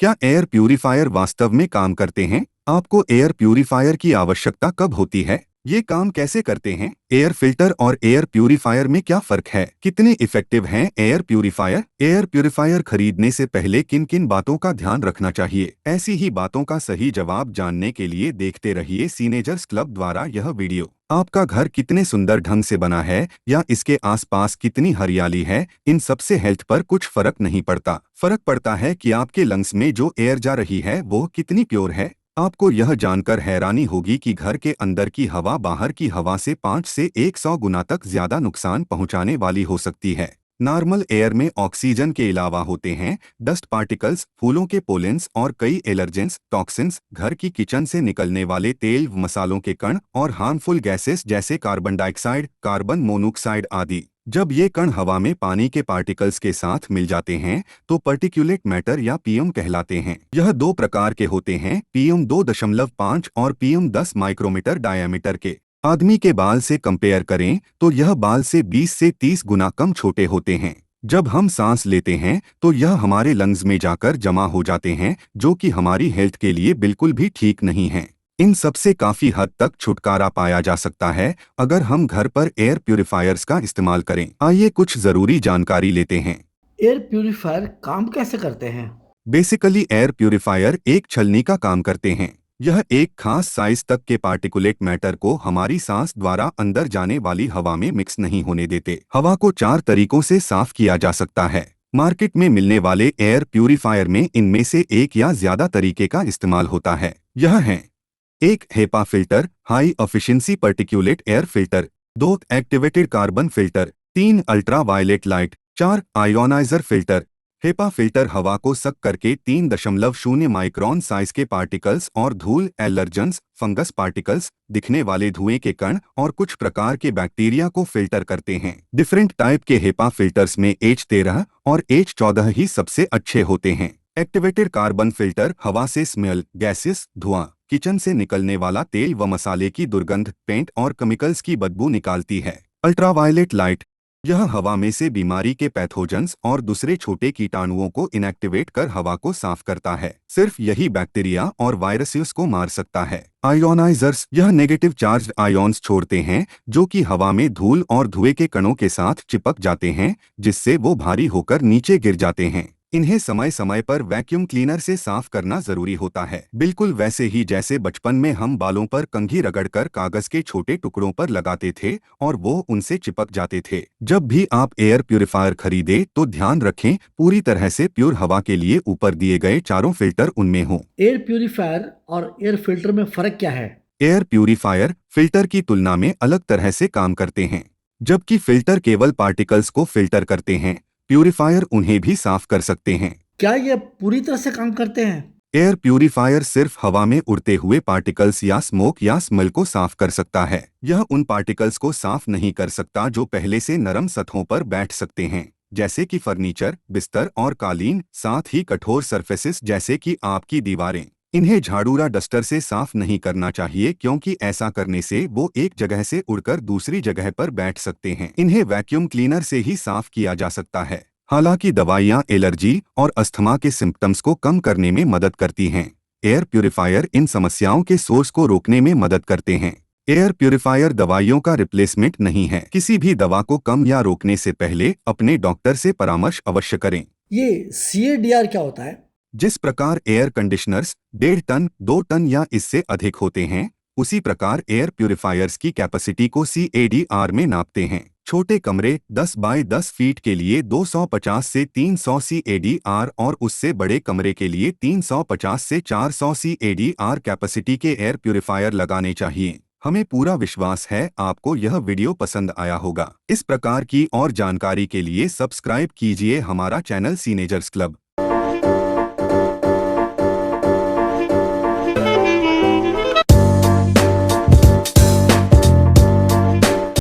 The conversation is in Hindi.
क्या एयर प्यूरिफायर वास्तव में काम करते हैं? आपको एयर प्यूरिफायर की आवश्यकता कब होती है? ये काम कैसे करते हैं? एयर फिल्टर और एयर प्यूरिफायर में क्या फर्क है? कितने इफेक्टिव हैं एयर प्यूरिफायर? एयर प्यूरिफायर खरीदने से पहले किन किन बातों का ध्यान रखना चाहिए? ऐसी ही बातों का सही जवाब जानने के लिए देखते रहिए सीनेजर्स क्लब द्वारा यह वीडियो। आपका घर कितने सुंदर ढंग से बना है या इसके आसपास कितनी हरियाली है, इन सबसे हेल्थ पर कुछ फर्क नहीं पड़ता। फर्क पड़ता है कि आपके लंग्स में जो एयर जा रही है वो कितनी प्योर है। आपको यह जानकर हैरानी होगी कि घर के अंदर की हवा बाहर की हवा से 5 से 100 गुना तक ज्यादा नुकसान पहुंचाने वाली हो सकती है। नॉर्मल एयर में ऑक्सीजन के अलावा होते हैं डस्ट पार्टिकल्स, फूलों के पोलेंस और कई एलर्जेंस, टॉक्सिन्स, घर की किचन से निकलने वाले तेल मसालों के कण और हार्मफुल गैसेस जैसे कार्बन डाइऑक्साइड, कार्बन मोनोऑक्साइड आदि। जब ये कण हवा में पानी के पार्टिकल्स के साथ मिल जाते हैं तो पर्टिकुलेट मैटर या पीएम कहलाते हैं। यह दो प्रकार के होते हैं, पीएम 2.5 और पीएम 10 माइक्रोमीटर डायामीटर के। आदमी के बाल से कंपेयर करें तो यह बाल से 20 से 30 गुना कम छोटे होते हैं। जब हम सांस लेते हैं तो यह हमारे लंग्स में जाकर जमा हो जाते हैं, जो कि हमारी हेल्थ के लिए बिल्कुल भी ठीक नहीं है। इन सब से काफी हद तक छुटकारा पाया जा सकता है अगर हम घर पर एयर प्यूरिफायर्स का इस्तेमाल करें। आइए कुछ जरूरी जानकारी लेते हैं। एयर प्यूरिफायर काम कैसे करते हैं? बेसिकली एयर प्यूरिफायर एक छलनी का काम करते हैं। यह एक खास साइज तक के पार्टिकुलेट मैटर को हमारी सांस द्वारा अंदर जाने वाली हवा में मिक्स नहीं होने देते। हवा को 4 तरीकों से साफ किया जा सकता है। मार्केट में मिलने वाले एयर प्यूरिफायर में इनमें से एक या ज्यादा तरीके का इस्तेमाल होता है। यह है: 1. HEPA filter, high efficiency particulate air filter. 2. Activated carbon filter. 3. Ultraviolet light. 4. Ionizer filter. HEPA filter हवा को सक करके 3.0 माइक्रोन साइज के पार्टिकल्स और धूल, एलर्जेंस, फंगस पार्टिकल्स, दिखने वाले धुएं के कण और कुछ प्रकार के बैक्टीरिया को फिल्टर करते हैं। डिफरेंट टाइप के हेपा फिल्टर्स में H13 और H14 ही सबसे अच्छे होते हैं। एक्टिवेटेड कार्बन फिल्टर हवा से स्मेल, गैसेस, धुआं, किचन से निकलने वाला तेल व मसाले की दुर्गंध, पेंट और केमिकल्स की बदबू निकालती है। अल्ट्रावायलेट लाइट यह हवा में से बीमारी के पैथोजेंस और दूसरे छोटे कीटाणुओं को इनएक्टिवेट कर हवा को साफ करता है। सिर्फ यही बैक्टीरिया और वायरसेस को मार सकता है। आयोनाइजर्स यह नेगेटिव चार्ज आयोन्स छोड़ते हैं जो कि हवा में धूल और धुएं के कणों के साथ चिपक जाते हैं, जिससे वो भारी होकर नीचे गिर जाते हैं। इन्हें समय समय पर वैक्यूम क्लीनर से साफ करना जरूरी होता है, बिल्कुल वैसे ही जैसे बचपन में हम बालों पर कंघी रगड़कर कागज के छोटे टुकड़ों पर लगाते थे और वो उनसे चिपक जाते थे। जब भी आप एयर प्यूरिफायर खरीदे तो ध्यान रखें पूरी तरह से प्योर हवा के लिए ऊपर दिए गए चारों फिल्टर उनमें हों। एयर प्यूरिफायर और एयर फिल्टर में फर्क क्या है? एयर प्यूरिफायर फिल्टर की तुलना में अलग तरह से काम करते हैं। जबकि फिल्टर केवल पार्टिकल्स को फिल्टर करते हैं, प्यूरिफायर उन्हें भी साफ कर सकते हैं। क्या ये पूरी तरह से काम करते हैं? एयर प्यूरिफायर सिर्फ हवा में उड़ते हुए पार्टिकल्स या स्मोक या स्मेल को साफ कर सकता है। यह उन पार्टिकल्स को साफ नहीं कर सकता जो पहले से नरम सतहों पर बैठ सकते हैं, जैसे कि फर्नीचर, बिस्तर और कालीन, साथ ही कठोर सरफेसेस जैसे कि आपकी दीवारें। इन्हें झाड़ूरा डस्टर से साफ नहीं करना चाहिए क्योंकि ऐसा करने से वो एक जगह से उड़कर दूसरी जगह पर बैठ सकते हैं। इन्हें वैक्यूम क्लीनर से ही साफ किया जा सकता है। हालांकि दवाइयां एलर्जी और अस्थमा के सिम्पटम्स को कम करने में मदद करती हैं। एयर प्यूरिफायर इन समस्याओं के सोर्स को रोकने में मदद करते हैं। एयर प्यूरिफायर दवाइयों का रिप्लेसमेंट नहीं है। किसी भी दवा को कम या रोकने से पहले अपने डॉक्टर से परामर्श अवश्य करें। ये CADR क्या होता है? जिस प्रकार एयर कंडीशनर्स 1.5 टन, 2 टन या इससे अधिक होते हैं, उसी प्रकार एयर प्यूरिफायर्स की कैपेसिटी को CADR में नापते हैं। छोटे कमरे 10 बाय 10 फीट के लिए 250 से 300 CADR और उससे बड़े कमरे के लिए 350 से 400 CADR कैपेसिटी के एयर प्यूरिफायर लगाने चाहिए। हमें पूरा विश्वास है आपको यह वीडियो पसंद आया होगा। इस प्रकार की और जानकारी के लिए सब्सक्राइब कीजिए हमारा चैनल सीनेजर्स क्लब।